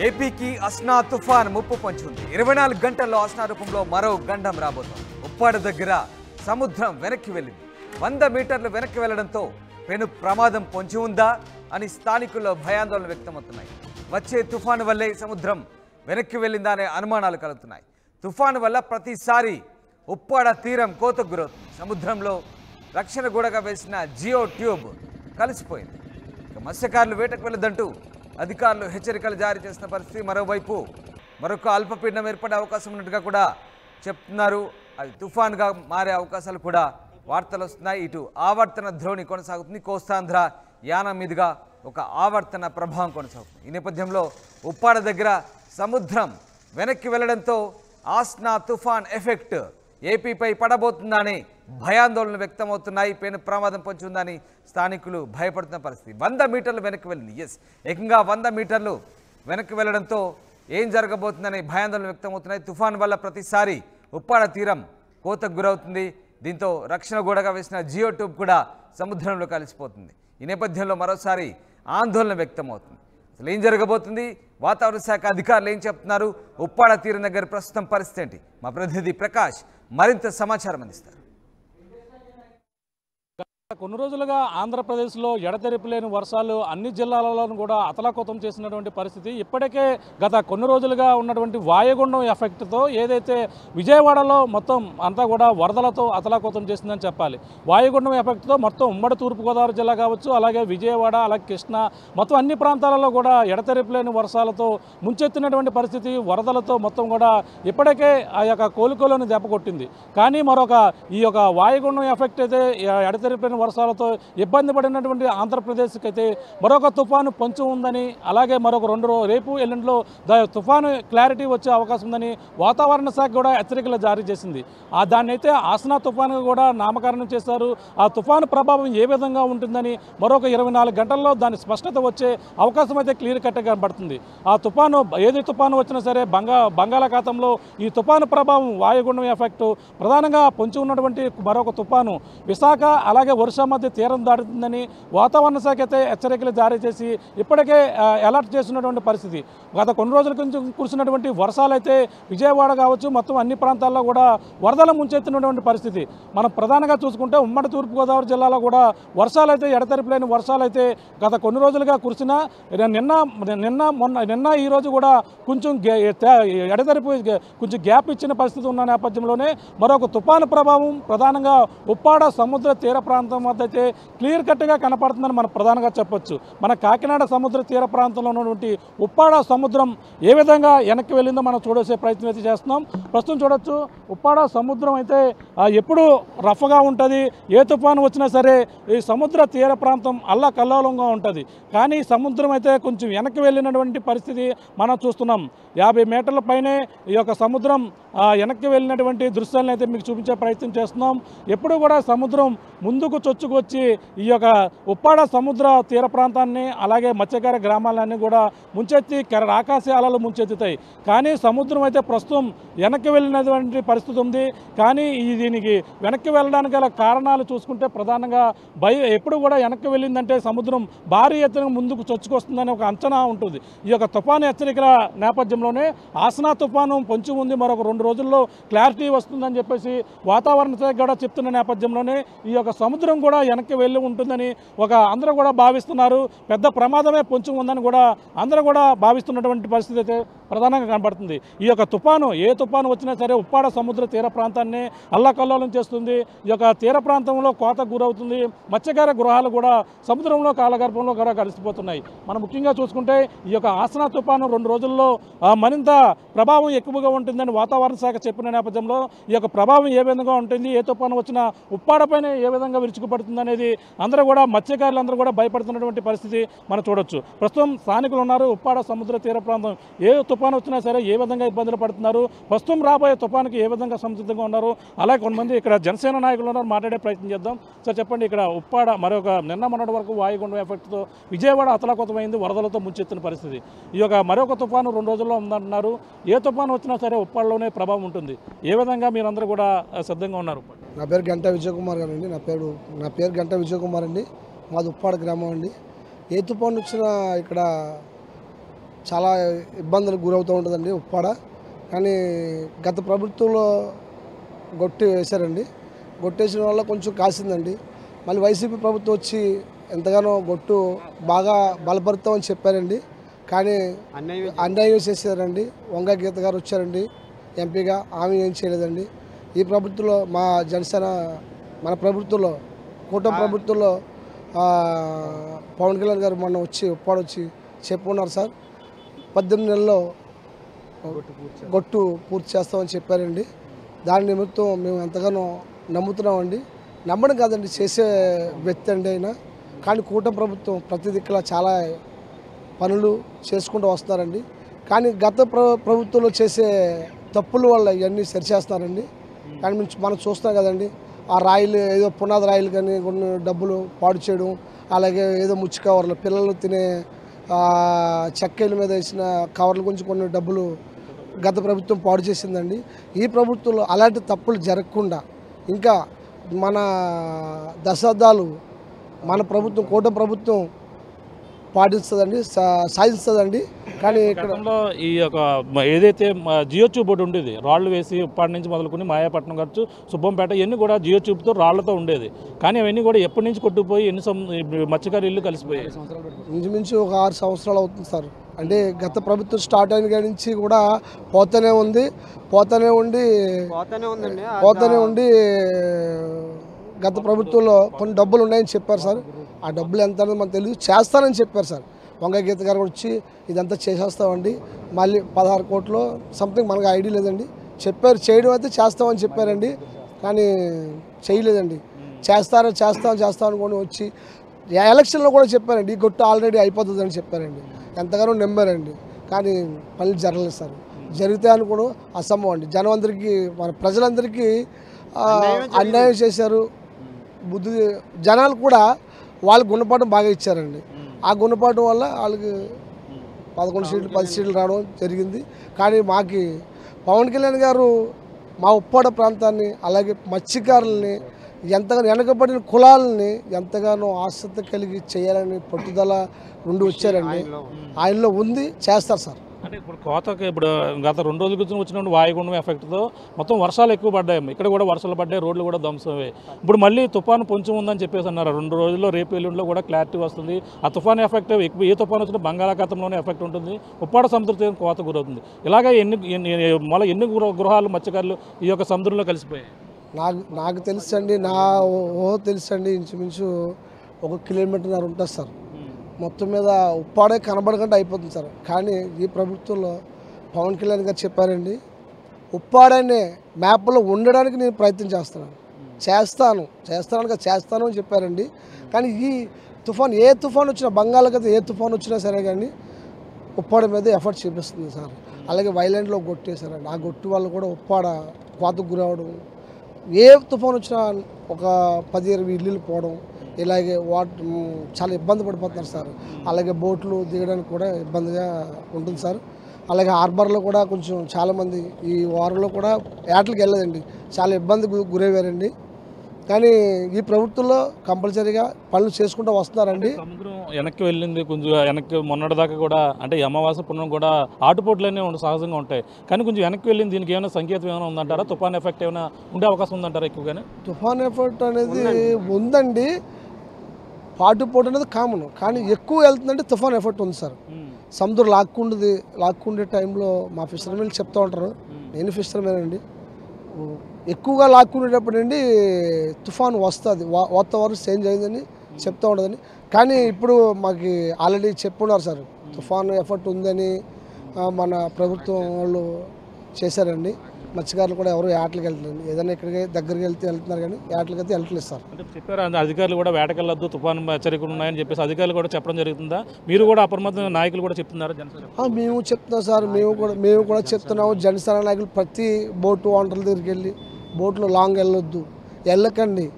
ఏపీకి అస్నా తుఫాన్ ముప్పు పొంచుంది. 24 గంటల్లో అస్నా రూపంలో మరో గండం రాబోతోంది. ఉప్పాడ దగ్గర సముద్రం వెనక్కి వెళ్ళింది. 100 మీటర్లు వెనక్కి వెళ్లడంతో పెను ప్రమాదం పొంచి ఉందా అని స్థానికుల్లో భయాందోళన వ్యక్తమవుతున్నాయి. వచ్చే తుఫాను వల్లే సముద్రం వెనక్కి వెళ్ళిందా అనే అనుమానాలు కలుగుతున్నాయి. తుఫాను వల్ల ప్రతిసారి ఉప్పాడ తీరం కోతకు గురవుతుంది. సముద్రంలో రక్షణ గోడగా వేసిన జియో ట్యూబ్ కలిసిపోయింది. మత్స్యకారులు వేటకు వెళ్ళదంటూ అధికారులు హెచ్చరికలు జారీ చేసిన పరిస్థితి. మరోవైపు మరొక అల్పపీడనం ఏర్పడే అవకాశం ఉన్నట్టుగా కూడా చెప్తున్నారు. అది తుఫాన్గా మారే అవకాశాలు కూడా వార్తలు వస్తున్నాయి. ఇటు ఆవర్తన ద్రోణి కొనసాగుతుంది. కోస్తాంధ్ర యానం మీదుగా ఒక ఆవర్తన ప్రభావం కొనసాగుతుంది. ఈ నేపథ్యంలో ఉప్పాడ దగ్గర సముద్రం వెనక్కి వెళ్లడంతో ఆస్నా తుఫాన్ ఎఫెక్ట్ ఏపీపై పడబోతుందని భయాందోళన వ్యక్తమవుతున్నాయి. పెను ప్రమాదం పొంచి ఉందని స్థానికులు భయపడుతున్న పరిస్థితి. 100 మీటర్లు వెనక్కి వెళ్ళింది. ఏకంగా 100 మీటర్లు వెనక్కి వెళ్లడంతో ఏం జరగబోతుందని భయాందోళన వ్యక్తమవుతున్నాయి. తుఫాన్ వల్ల ప్రతిసారి ఉప్పాడ తీరం కోతకు గురవుతుంది. దీంతో రక్షణ గోడగా వేసిన జియో ట్యూబ్ కూడా సముద్రంలో కలిసిపోతుంది. ఈ నేపథ్యంలో మరోసారి ఆందోళన వ్యక్తమవుతుంది. అసలు ఏం జరగబోతుంది? వాతావరణ శాఖ అధికారులు ఏం చెప్తున్నారు? ఉప్పాడ తీరం దగ్గర ప్రస్తుతం పరిస్థితి ఏంటి? మా ప్రతినిధి ప్రకాష్ మరింత సమాచారం అందిస్తారు. కొన్ని రోజులుగా ఆంధ్రప్రదేశ్లో ఎడతెరిపి లేని వర్షాలు అన్ని జిల్లాలలోనూ కూడా అతలాకుతం చేసినటువంటి పరిస్థితి. ఇప్పటికే గత కొన్ని రోజులుగా ఉన్నటువంటి వాయుగుండం ఎఫెక్ట్తో ఏదైతే విజయవాడలో మొత్తం అంతా కూడా వరదలతో అతలాకుతం చేసిందని చెప్పాలి. వాయుగుండం ఎఫెక్ట్తో మొత్తం ఉమ్మడి తూర్పుగోదావరి జిల్లా కావచ్చు, అలాగే విజయవాడ, అలాగే కృష్ణా, మొత్తం అన్ని ప్రాంతాలలో కూడా ఎడతెరిపి లేని వర్షాలతో ముంచెత్తినటువంటి పరిస్థితి. వరదలతో మొత్తం కూడా ఇప్పటికే ఆ యొక్క కోలుకోలను దెబ్బ కొట్టింది. కానీ ఈ యొక్క వాయుగుండం ఎఫెక్ట్ అయితే ఎడతెరిపి వర్షాలతో ఇబ్బంది పడినటువంటి ఆంధ్రప్రదేశ్కి అయితే మరొక తుఫాను పొంచి ఉందని, అలాగే మరొక రేపు ఎల్లుండిలో తుఫాను క్లారిటీ వచ్చే అవకాశం ఉందని వాతావరణ శాఖ కూడా హెచ్చరికలు జారీ చేసింది. దాన్ని అయితే ఆస్నా తుఫాను కూడా నామకరణం చేశారు. ఆ తుఫాను ప్రభావం ఏ విధంగా ఉంటుందని మరొక 24 గంటల్లో దాని స్పష్టత వచ్చే అవకాశం అయితే క్లియర్ కట్గా కనబడుతుంది. ఆ తుఫాను ఏది తుఫాను వచ్చినా సరే బంగాళాఖాతంలో ఈ తుఫాను ప్రభావం వాయుగుండం ఎఫెక్ట్ ప్రధానంగా పొంచి ఉన్నటువంటి మరొక తుఫాను విశాఖ అలాగే వర్ష మధ్య తీరం దాటుతుందని వాతావరణ శాఖ అయితే హెచ్చరికలు జారీ చేసి ఇప్పటికే అలర్ట్ చేస్తున్నటువంటి పరిస్థితి. గత కొన్ని రోజుల నుంచి కురిసినటువంటి వర్షాలు అయితే విజయవాడ కావచ్చు, మొత్తం అన్ని ప్రాంతాల్లో కూడా వరదలు ముంచెత్తినటువంటి పరిస్థితి. మనం ప్రధానంగా చూసుకుంటే ఉమ్మడి తూర్పుగోదావరి జిల్లాలో కూడా వర్షాలు అయితే ఎడతెరిపి లేని వర్షాలు అయితే గత కొన్ని రోజులుగా కురిసినా నిన్న ఈ రోజు కూడా కొంచెం ఎడతెరిపి కొంచెం గ్యాప్ ఇచ్చిన పరిస్థితి ఉన్న నేపథ్యంలోనే మరొక తుఫాను ప్రభావం ప్రధానంగా ఉప్పాడ సముద్ర తీర ప్రాంతం వద్ద అయితే క్లియర్ కట్గా కనపడుతుందని మనం ప్రధానంగా చెప్పొచ్చు. మన కాకినాడ సముద్ర తీర ప్రాంతంలో ఉన్నటువంటి ఉప్పాడ సముద్రం ఏ విధంగా వెనక్కి వెళ్ళిందో మనం చూడొచ్చే ప్రయత్నం అయితే చేస్తున్నాం. ప్రస్తుతం చూడొచ్చు ఉప్పాడ సముద్రం అయితే ఎప్పుడు రఫ్గా ఉంటుంది. ఏ తుఫాను వచ్చినా సరే ఈ సముద్ర తీర ప్రాంతం అల్లకల్లోలంగా ఉంటుంది. కానీ సముద్రం అయితే కొంచెం వెనక్కి వెళ్ళినటువంటి పరిస్థితి మనం చూస్తున్నాం. 50 మీటర్ల పైనే ఈ యొక్క సముద్రం వెనక్కి వెళ్ళినటువంటి దృశ్యాలను అయితే మీకు చూపించే ప్రయత్నం చేస్తున్నాం. ఎప్పుడు కూడా సముద్రం ముందుకు చొచ్చుకొచ్చి ఈ యొక్క ఉప్పాడ సముద్ర తీర ప్రాంతాన్ని అలాగే మత్స్యకార గ్రామాలన్నీ కూడా ముంచెత్తి ఆకాశ అలలు ముంచెత్తుతాయి. కానీ సముద్రం అయితే ప్రస్తుతం వెనక్కి వెళ్ళినటువంటి పరిస్థితి ఉంది. కానీ దీనికి వెనక్కి వెళ్ళడానికి గల కారణాలు చూసుకుంటే ప్రధానంగా ఎప్పుడు కూడా వెనక్కి వెళ్ళిందంటే సముద్రం భారీ ఎత్తున ముందుకు చొచ్చుకొస్తుందని ఒక అంచనా ఉంటుంది. ఈ యొక్క తుఫాను హెచ్చరికల నేపథ్యంలోనే ఆస్నా తుఫాను పొంచి ఉంది. మరొక 2 రోజుల్లో క్లారిటీ వస్తుందని చెప్పేసి వాతావరణ శాఖ కూడా చెప్తున్న నేపథ్యంలోనే ఈ యొక్క సముద్రం కూడా వెనక్కి వెళ్ళి ఉంటుందని అందరూ కూడా భావిస్తున్నారు. పెద్ద ప్రమాదమే పొంచి ఉందని కూడా అందరూ కూడా భావిస్తున్నటువంటి పరిస్థితి అయితే ప్రధానంగా కనబడుతుంది. ఈ యొక్క తుఫాను ఏ తుఫాను వచ్చినా సరే ఉప్పాడ సముద్ర తీర ప్రాంతాన్ని అల్లకల్లోలం చేస్తుంది. ఈ యొక్క తీర ప్రాంతంలో కోతకు గురవుతుంది. మత్స్యకార గృహాలు కూడా సముద్రంలో కాలగర్భంలో కూడా కలిసిపోతున్నాయి. మనం ముఖ్యంగా చూసుకుంటే ఈ యొక్క ఆస్నా తుఫాను 2 రోజుల్లో మరింత ప్రభావం ఎక్కువగా ఉంటుందని వాతావరణ శాఖ చెప్పిన నేపథ్యంలో ఈ యొక్క ప్రభావం ఏ విధంగా ఉంటుంది, ఏ తుఫాను వచ్చినా ఉప్పాడపైన ఏ విధంగా విరుచుకుపడుతుంది అనేది అందరూ కూడా మత్స్యకారులందరూ కూడా భయపడుతున్నటువంటి పరిస్థితి మనం చూడొచ్చు. ప్రస్తుతం స్థానికులు ఉన్నారు. ఉప్పాడ సముద్ర తీర ప్రాంతం ఏ తుఫాను వచ్చినా సరే ఏ విధంగా ఇబ్బందులు పడుతున్నారు, ప్రస్తుతం రాబోయే తుఫానుకి ఏ విధంగా సంసిద్ధంగా ఉన్నారు, అలాగే కొంతమంది ఇక్కడ జనసేన నాయకులు ఉన్నారు. మాట్లాడే ప్రయత్నం చేద్దాం. సార్ చెప్పండి, ఇక్కడ ఉప్పాడ నిన్న మొన్నటి వరకు వాయుగుండం ఎఫెక్ట్తో విజయవాడ అతలాకుతమైంది, వరదలతో ముంచెత్తిన పరిస్థితి. ఈ యొక్క మరొక తుఫాను 2 రోజుల్లో ఉందంటున్నారు. ఏ తుఫాను వచ్చినా సరే ఉప్పాడలోనే ప్రభావం ఉంటుంది. ఏ విధంగా మీరందరూ కూడా సిద్ధంగా ఉన్నారు? నా పేరు గంటా విజయ్ కుమార్ గారు అండి. నా పేరు గంటా విజయ్ కుమార్ అండి. మాది ఉప్పాడ గ్రామం అండి. ఏ తుఫాను వచ్చినా ఇక్కడ చాలా ఇబ్బందులకు గురవుతూ ఉంటుందండి ఉప్పాడ. కానీ గత ప్రభుత్వంలో గొట్టు వేశారండి. గొట్టేసిన వల్ల కొంచెం కాసిందండి. మళ్ళీ వైసీపీ ప్రభుత్వం వచ్చి ఎంతగానో గొట్టు బాగా బలపరుతామని చెప్పారండి. కానీ అన్యాయం చేశారండి. వంగ గీత గారు వచ్చారండి ఎంపీగా, ఆమె ఏం చేయలేదండి. ఈ ప్రభుత్వంలో మా జనసేన మన ప్రభుత్వంలో కూటమి ప్రభుత్వంలో పవన్ కళ్యాణ్ గారు మొన్న వచ్చి ఉప్పాడ వచ్చి చెప్పుకున్నారు సార్, 18 నెలల్లో గొట్టు పూర్తి చేస్తామని చెప్పారండి. దాని నిమిత్తం మేము ఎంతగానో నమ్ముతున్నామండి. నమ్మడం కాదండి, చేసే వ్యక్తి అండి అయినా. కానీ కూటమి ప్రభుత్వం ప్రతి దిక్కులా చాలా పనులు చేసుకుంటూ వస్తున్నారండి. కానీ గత ప్రభుత్వంలో చేసే తప్పుల వల్ల ఇవన్నీ సరిచేస్తున్నారండి. కానీ మనం చూస్తున్నాం కదండి, ఆ రాయిలు ఏదో పునాది రాయిలు కానీ కొన్ని డబ్బులు పాడు చేయడం, అలాగే ఏదో ముచ్చి కవర్లు పిల్లలు తినే చెక్కల మీద వేసిన కవర్ల గురించి కొన్ని డబ్బులు గత ప్రభుత్వం పాడు చేసిందండి. ఈ ప్రభుత్వంలో అలాంటి తప్పులు జరగకుండా ఇంకా మన దశాబ్దాలు మన ప్రభుత్వం కూటమి ప్రభుత్వం పాటిస్తుందండి, సాధిస్తుందండి. కానీ ఇక్కడ ఈ యొక్క ఏదైతే జియో ట్యూబ్ ఒకటి ఉండేది, రాళ్ళు వేసి ఉప్పాడ నుంచి మొదలుకొని మాయాపట్నం ఖర్చు సుబ్బంపేట ఇవన్నీ కూడా జియో ట్యూబ్తో రాళ్లతో ఉండేది. కానీ అవన్నీ కూడా ఎప్పటి నుంచి కొట్టుకుపోయి మత్స్యకారు ఇల్లు కలిసిపోయాయి. ఇంచుమించు ఒక 6 సంవత్సరాలు అవుతుంది సార్. అంటే గత ప్రభుత్వం స్టార్ట్ అయిన కాడి నుంచి కూడా పోతూనే ఉండి గత ప్రభుత్వంలో కొన్ని డబ్బులు ఉన్నాయని చెప్పారు సార్. ఆ డబ్బులు ఎంత అనేది మనకు తెలియదు, చేస్తానని చెప్పారు సార్. వంగ గీత గారు వచ్చి ఇదంతా చేసేస్తామండి, మళ్ళీ 16 కోట్లు సంథింగ్ మనకు ఐడియా లేదండి, చెప్పారు. చేయడం అయితే చేస్తామని చెప్పారండి, కానీ చేయలేదండి. చేస్తాం అనుకోని వచ్చి ఎలక్షన్లో కూడా చెప్పారండి, ఈ గొట్టు ఆల్రెడీ అయిపోతుందని చెప్పారండి. ఎంతగానో నమ్మారండి, కానీ పనులు జరగలేదు సార్. జరిగితే అనుకోవడం అసంభవం అండి. జనం అందరికీ మన ప్రజలందరికీ అన్యాయం చేశారు. జనాలు కూడా వాళ్ళ గుణపాఠం బాగా ఇచ్చారండి. ఆ గుణపాఠం వల్ల వాళ్ళకి 11 సీట్లు 10 సీట్లు రావడం జరిగింది. కానీ మాకు పవన్ కళ్యాణ్ గారు మా ఉప్పాడ ప్రాంతాన్ని అలాగే మత్స్యకారులని ఎంతగానో వెనకబడిన కులాలని ఎంతగానో ఆసక్తి కలిగి చేయాలని పట్టుదల ఉండి వచ్చారండి. ఆయనలో ఉంది, చేస్తారు సార్. అంటే ఇప్పుడు కోతకి ఇప్పుడు గత 2 రోజుల క్రితం వచ్చినప్పుడు వాయుగుండం ఎఫెక్ట్తో మొత్తం వర్షాలు ఎక్కువ పడ్డాయి. ఇక్కడ కూడా వర్షాలు పడ్డాయి, రోడ్లు కూడా ధ్వంసమయ్యాయి. ఇప్పుడు మళ్ళీ తుఫాను పొంచి ఉందని చెప్పేసి అన్నారు. 2 రోజుల్లో రేపు ఎల్లుండిలో కూడా క్లారిటీ వస్తుంది. ఆ తుఫాను ఎఫెక్ట్ ఎక్కువ, ఏ తుఫాను వచ్చినా బంగాళాఖాతంలోనే ఎఫెక్ట్ ఉంటుంది. ఉప్పాడ సముద్ర తీరం కోత గురవుతుంది. ఇలాగే ఎన్ని గృహాలు మత్స్యకారులు ఈ యొక్క సముద్రంలో కలిసిపోయాయి? నాకు తెలుసండి, నా తెలుసండి, ఇంచుమించు 1 కిలోమీటర్ ఉంటుంది సార్. మొత్తం మీద ఉప్పాడే కనబడకుండా అయిపోతుంది సార్. కానీ ఈ ప్రభుత్వంలో పవన్ కళ్యాణ్ గారు చెప్పారండి, ఉప్పాడనే మ్యాప్లో ఉండడానికి నేను ప్రయత్నం చేస్తాను అని చెప్పారండి. కానీ ఈ తుఫాన్ ఏ తుఫాన్ వచ్చినా, బంగాళాఖాతం ఏ తుఫాన్ వచ్చినా సరే కానీ ఉప్పాడ మీద ఎఫర్ట్ చూపిస్తుంది సార్. అలాగే వైలాండ్లో గొట్టేశారండి, ఆ గొట్టు వల్ల కూడా ఉప్పాడ కోతకు గురవడం, ఏ తుఫాన్ వచ్చినా ఒక 10-20 ఇల్లులు పోవడం, ఇలాగే చాలా ఇబ్బంది పడిపోతున్నారు సార్. అలాగే బోట్లు దిగడానికి కూడా ఇబ్బందిగా ఉంటుంది సార్. అలాగే హార్బర్లో కూడా కొంచెం చాలామంది ఈ వారంలో కూడా వేటలకు వెళ్ళదండి, చాలా ఇబ్బంది గురయ్యారండి. కానీ ఈ ప్రభుత్వంలో కంపల్సరీగా పనులు చేసుకుంటూ వస్తున్నారండి. సముద్రం వెనక్కి వెళ్ళింది, కొంచెం వెనక్కి మొన్నటిదాకా కూడా అంటే అమావాస్య పుణ్యం కూడా ఆటుపోట్లనే సహజంగా ఉంటాయి. కానీ కొంచెం వెనక్కి వెళ్ళింది, దీనికి ఏమైనా సంకేతం ఏమైనా ఉందంటారా? తుఫాన్ ఎఫెక్ట్ ఏమైనా ఉండే అవకాశం ఉందంటారా? ఎక్కువగానే తుఫాన్ ఎఫెక్ట్ అనేది ఉందండి. పాటుపోటు అనేది కామన్, కానీ ఎక్కువ వెళ్తుందంటే తుఫాన్ ఎఫెక్ట్ ఉంది సార్. సముద్రం లాక్కుండే టైంలో మా ఫిషర్మెన్ చెప్తూ ఉంటారు, నేను ఫిషర్మెన్ అండి, ఎక్కువగా లాక్కునేటప్పుడు అండి తుఫాన్ వస్తుంది, వాతావరణం చేంజ్ అయిందని చెప్తూ ఉండదని. కానీ ఇప్పుడు మాకు ఆల్రెడీ చెప్పున్నారు సార్, తుఫాన్ ఎఫెక్ట్ ఉందని మన ప్రభుత్వం వాళ్ళు చేశారండి. మత్స్యకారులు కూడా ఎవరు వేటలకు వెళ్తారండి, ఏదైనా ఇక్కడికి దగ్గరికి వెళ్తున్నారు కానీ వేటలకి అయితే వెళ్ళట్లేదు సార్. అంటే చెప్పారు అధికారులు కూడా వేటకెళ్ళొద్దు, తుఫాను హెచ్చరికలు ఉన్నాయని చెప్పేసి అధికారులు కూడా చెప్పడం జరుగుతుందా? మీరు కూడా అప్రమత్తమైన నాయకులు కూడా చెప్తున్నారు? మేము చెప్తున్నాం సార్, మేము కూడా చెప్తున్నాము. జనసేన నాయకులు ప్రతి బోటు ఓనర్ల దగ్గరికి వెళ్ళి బోట్లో లాంగ్ వెళ్ళకండి,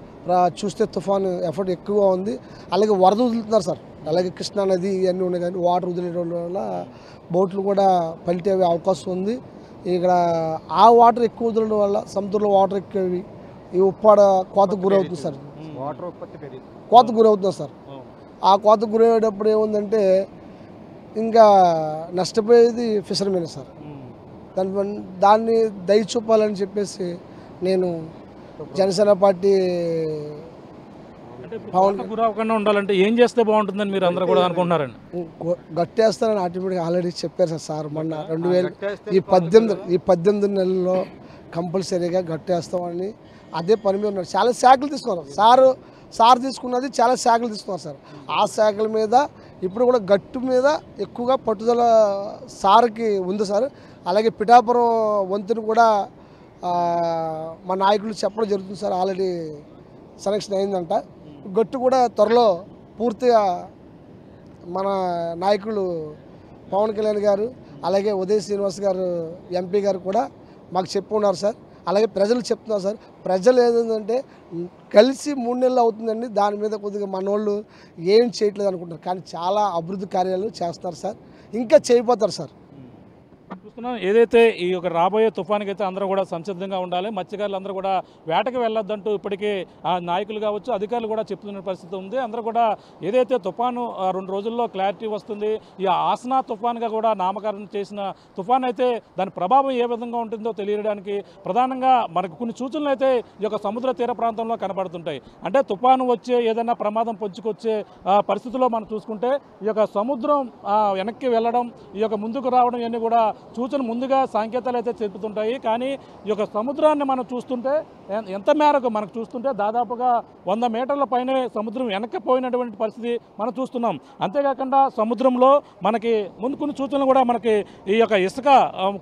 చూస్తే తుఫాను ఎఫెక్ట్ ఎక్కువగా ఉంది. అలాగే వరద వదులుతున్నారు సార్, అలాగే కృష్ణా నది ఇవన్నీ ఉన్నాయి కానీ వాటర్ వదిలేయడం వల్ల బోట్లు కూడా పలిటే అవకాశం ఉంది. ఇక్కడ ఆ వాటర్ ఎక్కువ వదలడం వల్ల సముద్రంలో వాటర్ ఎక్కువ ఈ ఉప్పాడ కోతకు గురవుతుంది సార్. కోతకు గురవుతుంది సార్. ఆ కోతకు గురయ్యేటప్పుడు ఏముందంటే ఇంకా నష్టపోయేది ఫిషర్మెన్ సార్. దాన్ని దయ చూపాలని చెప్పేసి నేను జనసేన పార్టీ పవన్ గురవకుండా ఉండాలంటే ఏం చేస్తే బాగుంటుందని మీరు అందరూ కూడా అనుకుంటున్నారండి? గట్టేస్తానని ఆటోమేటిక్గా ఆల్రెడీ చెప్పారు సార్ మొన్న 2000 ఈ 18 నెలల్లో కంపల్సరీగా గట్టేస్తామని అదే పని మీద ఉన్నారు. చాలా శాఖలు తీసుకున్నారు సార్ తీసుకున్నది చాలా శాఖలు తీసుకున్నారు సార్. ఆ శాఖల మీద ఇప్పుడు కూడా గట్టు మీద ఎక్కువగా పట్టుదల సార్కి ఉంది సార్. అలాగే పిఠాపురం వంతుని కూడా మా నాయకులు చెప్పడం జరుగుతుంది సార్. ఆల్రెడీ సెలక్షన్ అయిందంట. గట్టు కూడా త్వరలో పూర్తిగా మన నాయకులు పవన్ కళ్యాణ్ గారు అలాగే ఉదయ్ శ్రీనివాస్ గారు ఎంపీ గారు కూడా మాకు చెప్పుకున్నారు సార్. అలాగే ప్రజలు చెప్తున్నారు సార్. ప్రజలు ఏంటంటే కలిసి 3 నెలలు అవుతుందండి, దాని మీద కొద్దిగా మనోళ్ళు ఏం చేయట్లేదు అనుకుంటారు, కానీ చాలా అభివృద్ధి కార్యాలు చేస్తారు సార్, ఇంకా చేయబోతారు సార్. చూస్తున్నాం ఏదైతే ఈ యొక్క రాబోయే తుఫానికి అయితే అందరూ కూడా సంసిద్ధంగా ఉండాలి. మత్స్యకారులు అందరూ కూడా వేటకి వెళ్ళొద్దంటూ ఇప్పటికే ఆ నాయకులు కావచ్చు అధికారులు కూడా చెప్తున్న పరిస్థితి ఉంది. అందరూ కూడా ఏదైతే తుఫాను 2 రోజుల్లో క్లారిటీ వస్తుంది, ఈ ఆసనా తుఫాన్గా కూడా నామకరణం చేసిన తుఫాన్ అయితే దాని ప్రభావం ఏ విధంగా ఉంటుందో తెలియడానికి ప్రధానంగా మనకు కొన్ని సూచనలు అయితే ఈ యొక్క సముద్ర తీర ప్రాంతంలో కనబడుతుంటాయి. అంటే తుఫాను వచ్చే ఏదైనా ప్రమాదం పొంచుకొచ్చే పరిస్థితుల్లో మనం చూసుకుంటే ఈ యొక్క సముద్రం వెనక్కి వెళ్ళడం, ఈ యొక్క ముందుకు రావడం ఇవన్నీ కూడా సూచన ముందుగా సంకేతాలు అయితే చెబుతుంటాయి. కానీ ఈ యొక్క సముద్రాన్ని మనం చూస్తుంటే ఎంత మేరకు మనకు చూస్తుంటే దాదాపుగా 100 మీటర్ల పైనే సముద్రం వెనక్కిపోయినటువంటి పరిస్థితి మనం చూస్తున్నాం. అంతేకాకుండా సముద్రంలో మనకి ముందు కొన్ని సూచనలు కూడా మనకి ఈ యొక్క ఇసుక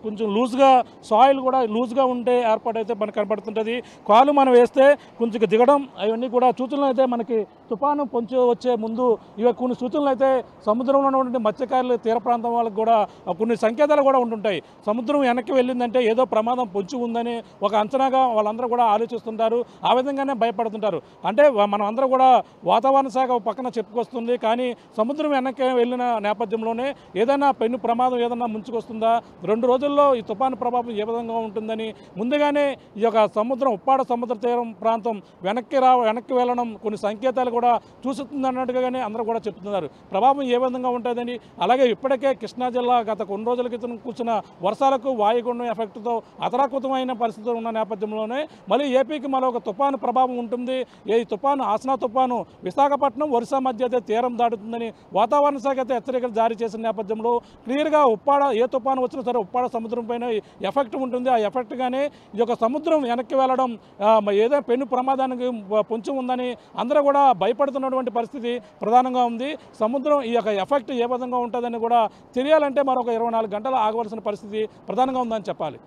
కొంచెం లూజ్గా సాయిల్ కూడా లూజ్గా ఉంటే ఏర్పాటైతే మనకు కనబడుతుంటుంది. కాలు మనం వేస్తే కొంచెం దిగడం అవన్నీ కూడా సూచనలు అయితే మనకి తుఫాను పొంచి వచ్చే ముందు ఇవి కొన్ని సూచనలు అయితే సముద్రంలో ఉన్నటువంటి మత్స్యకారులు తీర ప్రాంతం వాళ్ళకి కూడా కొన్ని సంకేతాలు కూడా ఉంటుంటాయి. సముద్రం వెనక్కి వెళ్ళిందంటే ఏదో ప్రమాదం పొంచి ఉందని ఒక అంచనాగా వాళ్ళందరూ కూడా ఆలోచిస్తుంటారు, ఆ విధంగానే భయపడుతుంటారు. అంటే మనం అందరూ కూడా వాతావరణ శాఖ పక్కన చెప్పుకొస్తుంది, కానీ సముద్రం వెనక్కి వెళ్ళిన నేపథ్యంలోనే ఏదైనా పెను ప్రమాదం ఏదైనా ముంచుకొస్తుందా, 2 రోజుల్లో ఈ తుఫాను ప్రభావం ఏ విధంగా ఉంటుందని ముందుగానే ఈ యొక్క సముద్రం ఉప్పాడ సముద్ర తీరం ప్రాంతం వెనక్కి వెళ్ళడం కొన్ని సంకేతాలు కూడా చూస్తుంది అన్నట్టుగానే అందరూ కూడా చెప్తున్నారు. ప్రభావం ఏ విధంగా ఉంటుందని. అలాగే ఇప్పటికే కృష్ణా జిల్లా గత కొన్ని రోజుల క్రితం కూర్చున్న వర్షాలకు వాయుగుండం ఎఫెక్ట్తో అతలాకుతమైన పరిస్థితులు ఉన్న నేపథ్యంలోనే మళ్ళీ ఏపీకి మరొక తుఫాను ప్రభావం ఉంటుంది. ఈ తుఫాను ఆసనా తుఫాను విశాఖపట్నం ఒరిస్సా మధ్య అయితే తీరం దాటుతుందని వాతావరణ శాఖ అయితే హెచ్చరికలు జారీ చేసిన నేపథ్యంలో క్లియర్గా ఉప్పాడ ఏ తుఫాను వచ్చినా సరే ఉప్పాడ సముద్రం పైన ఎఫెక్ట్ ఉంటుంది. ఆ ఎఫెక్ట్గానే ఈ యొక్క సముద్రం వెనక్కి వెళ్ళడం ఏదైనా పెను ప్రమాదానికి పొంచి ఉందని అందరూ కూడా భయపడుతున్నటువంటి పరిస్థితి ప్రధానంగా ఉంది. సముద్రం ఈ యొక్క ఎఫెక్ట్ ఏ విధంగా ఉంటుందని కూడా తెలియాలంటే మరొక 24 గంటలు ఆగవలసిన పరిస్థితి ప్రధానంగా ఉందని చెప్పాలి.